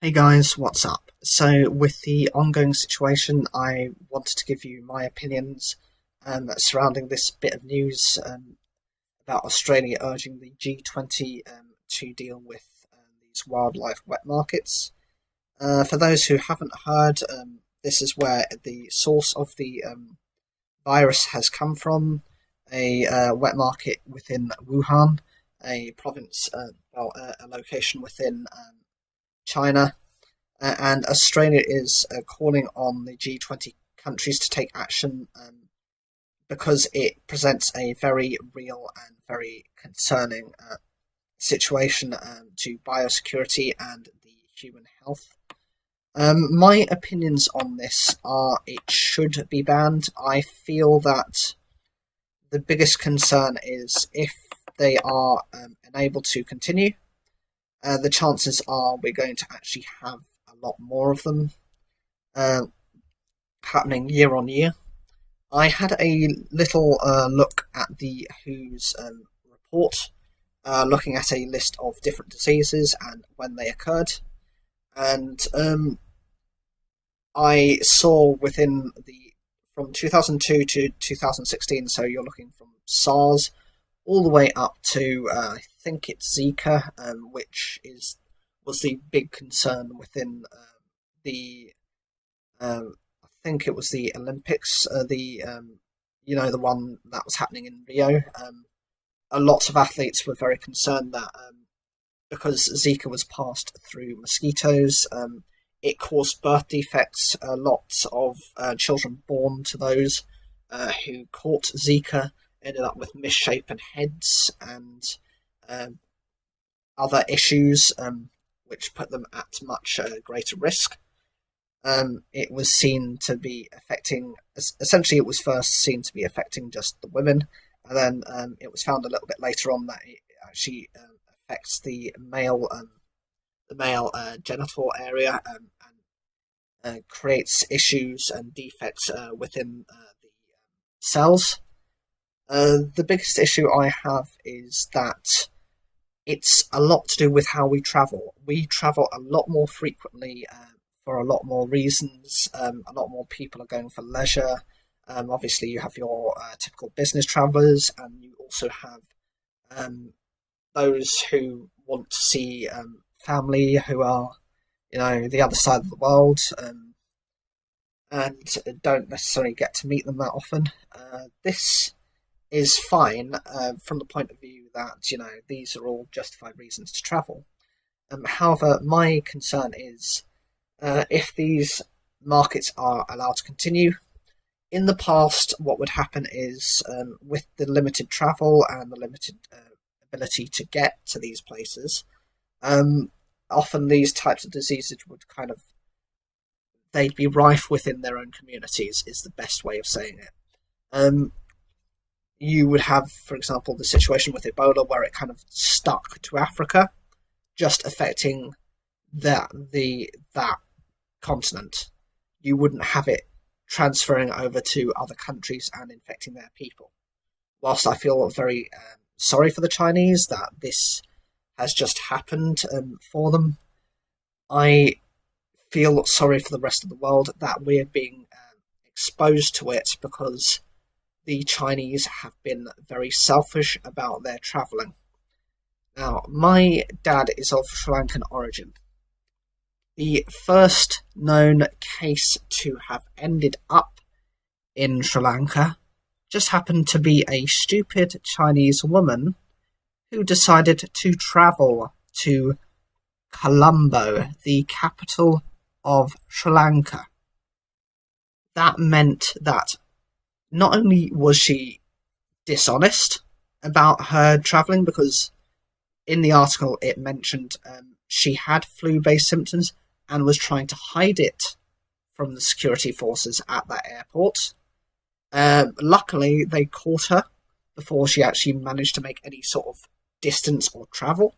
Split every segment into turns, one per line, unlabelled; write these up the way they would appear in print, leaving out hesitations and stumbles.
Hey guys, what's up? So, with the ongoing situation, I wanted to give you my opinions surrounding this bit of news about Australia urging the G20 to deal with these wildlife wet markets. For those who haven't heard, this is where the source of the virus has come from, a wet market within Wuhan, a province, a location within China, and Australia is calling on the G20 countries to take action because it presents a very real and very concerning situation to biosecurity and the human health. My opinions on this are it should be banned. I feel that the biggest concern is if they are unable to continue, the chances are we're going to actually have a lot more of them happening year on year. I had a little look at the WHO's report, looking at a list of different diseases and when they occurred, and I saw from 2002 to 2016, so you're looking from SARS all the way up to I think it's Zika, which was the big concern within I think it was the Olympics, the one that was happening in Rio. A lot of athletes were very concerned that because Zika was passed through mosquitoes, it caused birth defects. A lot of children born to those who caught Zika ended up with misshapen heads and other issues, which put them at much greater risk. It was seen to be affecting, essentially it was first seen to be affecting just the women, and then it was found a little bit later on that it actually affects the male genital area, and creates issues and defects within the cells. The biggest issue I have is that it's a lot to do with how we travel. We travel a lot more frequently for a lot more reasons. A lot more people are going for leisure. Obviously, you have your typical business travellers, and you also have those who want to see family who are, the other side of the world, and don't necessarily get to meet them that often. This is fine from the point of view that, these are all justified reasons to travel. However, my concern is if these markets are allowed to continue. In the past, what would happen is with the limited travel and the limited ability to get to these places, often these types of diseases would they'd be rife within their own communities, is the best way of saying it. You would have, for example, the situation with Ebola where it kind of stuck to Africa, just affecting that continent. You wouldn't have it transferring over to other countries and infecting their people. Whilst I feel very sorry for the Chinese that this has just happened for them, I feel sorry for the rest of the world that we're being exposed to it because the Chinese have been very selfish about their travelling. Now, my dad is of Sri Lankan origin. The first known case to have ended up in Sri Lanka just happened to be a stupid Chinese woman who decided to travel to Colombo, the capital of Sri Lanka. That meant that not only was she dishonest about her travelling, because in the article it mentioned she had flu-based symptoms and was trying to hide it from the security forces at that airport. Luckily, they caught her before she actually managed to make any sort of distance or travel.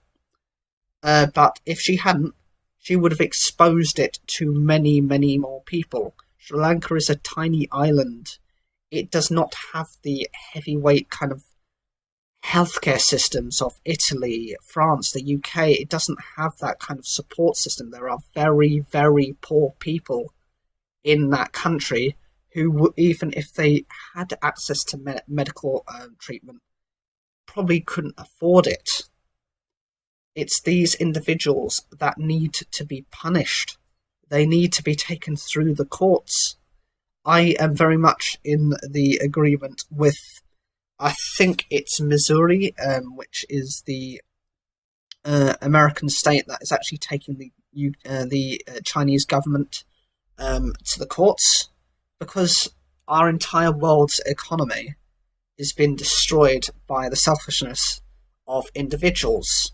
But if she hadn't, she would have exposed it to many, many more people. Sri Lanka is a tiny island. It does not have the heavyweight kind of healthcare systems of Italy, France, the UK. It doesn't have that kind of support system. There are very, very poor people in that country who, even if they had access to medical treatment, probably couldn't afford it. It's these individuals that need to be punished. They need to be taken through the courts. I am very much in the agreement with, I think it's Missouri, which is the American state that is actually taking the Chinese government to the courts, because our entire world's economy is being destroyed by the selfishness of individuals.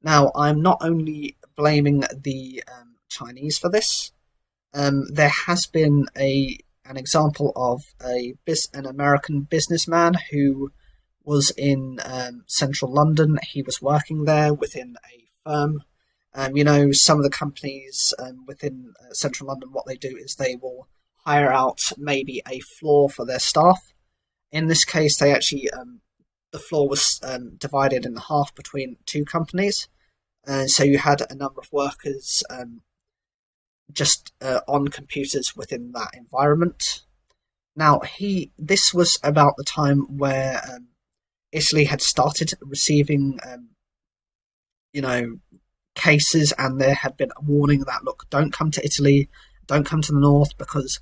Now, I'm not only blaming the Chinese for this. There has been an example of an American businessman who was in central London. He was working there within a firm. Some of the companies within central London, what they do is they will hire out maybe a floor for their staff. In this case, they actually the floor was divided in half between two companies, and so you had a number of workers just on computers within that environment. Now, this was about the time where Italy had started receiving, cases, and there had been a warning that, look, don't come to Italy, don't come to the north, because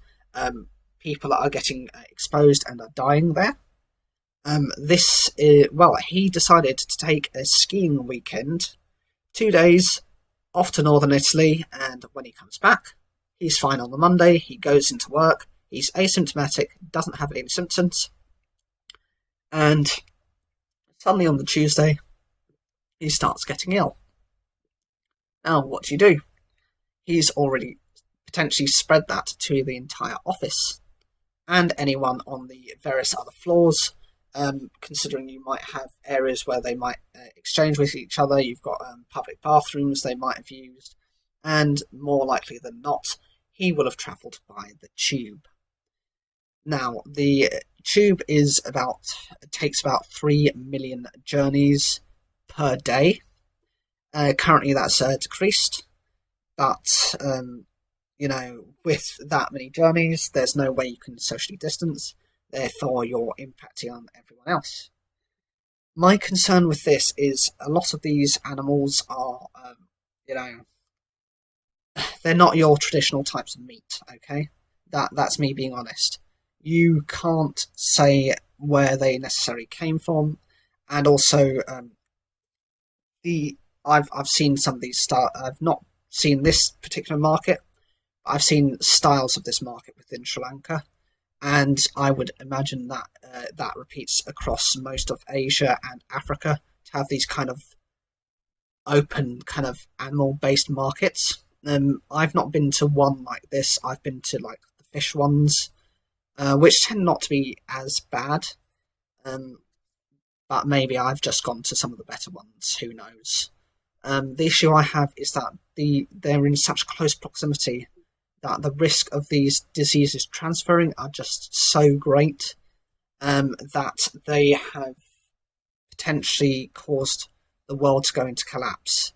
people are getting exposed and are dying there. He decided to take a skiing weekend, 2 days, off to northern Italy, and when he comes back, he's fine on the Monday, he goes into work, he's asymptomatic, doesn't have any symptoms, and suddenly on the Tuesday, he starts getting ill. Now, what do? He's already potentially spread that to the entire office and anyone on the various other floors, considering you might have areas where they might exchange with each other. You've got public bathrooms they might have used, and more likely than not, he will have travelled by the tube. Now, the tube takes about 3 million journeys per day. Currently, that's decreased, but with that many journeys, there's no way you can socially distance. Therefore, you're impacting on everyone else. My concern with this is a lot of these animals are, they're not your traditional types of meat. Okay, that's me being honest. You can't say where they necessarily came from, and also I've seen some of these I've not seen this particular market. I've seen styles of this market within Sri Lanka, and I would imagine that that repeats across most of Asia and Africa, to have these kind of open, kind of animal-based markets. I've not been to one like this. I've been to like the fish ones, which tend not to be as bad. But maybe I've just gone to some of the better ones. Who knows? The issue I have is that they're in such close proximity that the risk of these diseases transferring are just so great that they have potentially caused the world to go into collapse.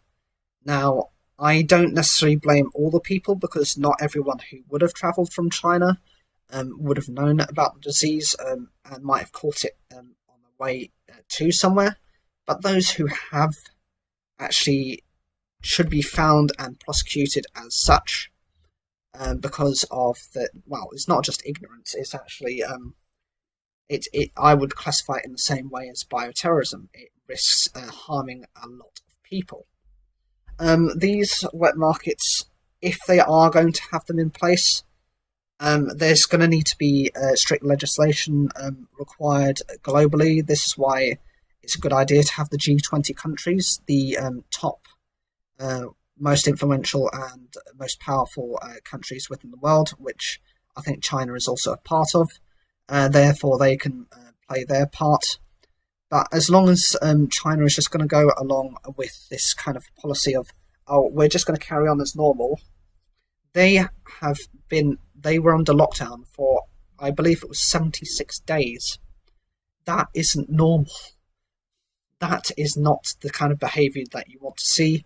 Now, I don't necessarily blame all the people, because not everyone who would have travelled from China would have known about the disease and might have caught it on the way to somewhere. But those who have actually should be found and prosecuted as such, because of it's not just ignorance, it's actually I would classify it in the same way as bioterrorism. It risks harming a lot of people. These wet markets, if they are going to have them in place, there's going to need to be strict legislation required globally. This is why it's a good idea to have the G20 countries, the top, most influential and most powerful countries within the world, which I think China is also a part of. Therefore, they can play their part. But as long as China is just going to go along with this kind of policy of, we're just going to carry on as normal, they were under lockdown for, I believe it was 76 days. That isn't normal. that is not the kind of behaviour that you want to see,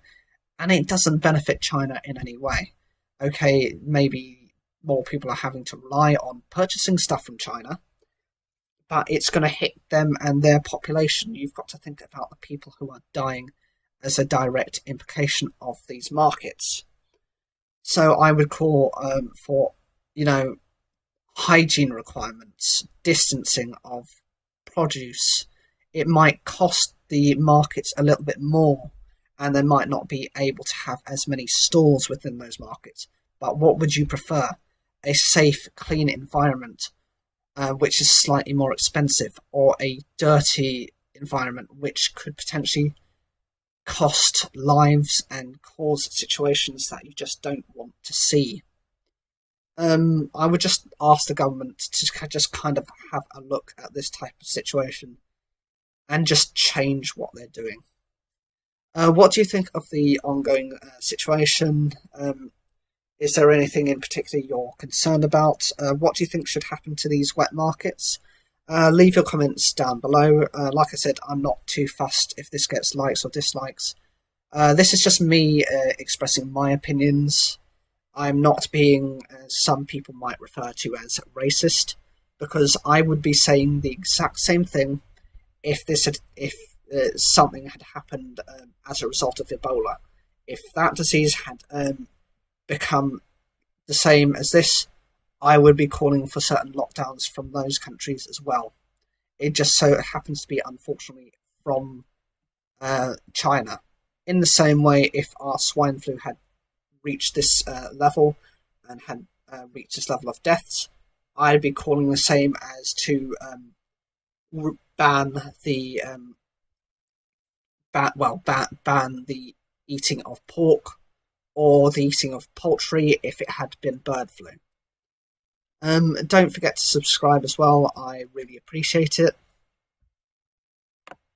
and it doesn't benefit China in any way. Okay, maybe more people are having to rely on purchasing stuff from China, but it's going to hit them and their population. You've got to think about the people who are dying as a direct implication of these markets. So I would call for, hygiene requirements, distancing of produce. It might cost the markets a little bit more, and they might not be able to have as many stores within those markets. But what would you prefer? A safe, clean environment, which is slightly more expensive, or a dirty environment, which could potentially cost lives and cause situations that you just don't want to see? I would just ask the government to just kind of have a look at this type of situation and just change what they're doing. What do you think of the ongoing situation? Is there anything in particular you're concerned about? What do you think should happen to these wet markets? Leave your comments down below. Like I said, I'm not too fussed if this gets likes or dislikes. This is just me expressing my opinions. I'm not being, as some people might refer to as, racist, because I would be saying the exact same thing if something had happened as a result of Ebola. If that disease had become the same as this, I would be calling for certain lockdowns from those countries as well. It just so happens to be, unfortunately, from China. In the same way, if our swine flu had reached this level and had reached this level of deaths, I'd be calling the same as to ban the eating of pork or the eating of poultry if it had been bird flu. Don't forget to subscribe as well. I really appreciate it.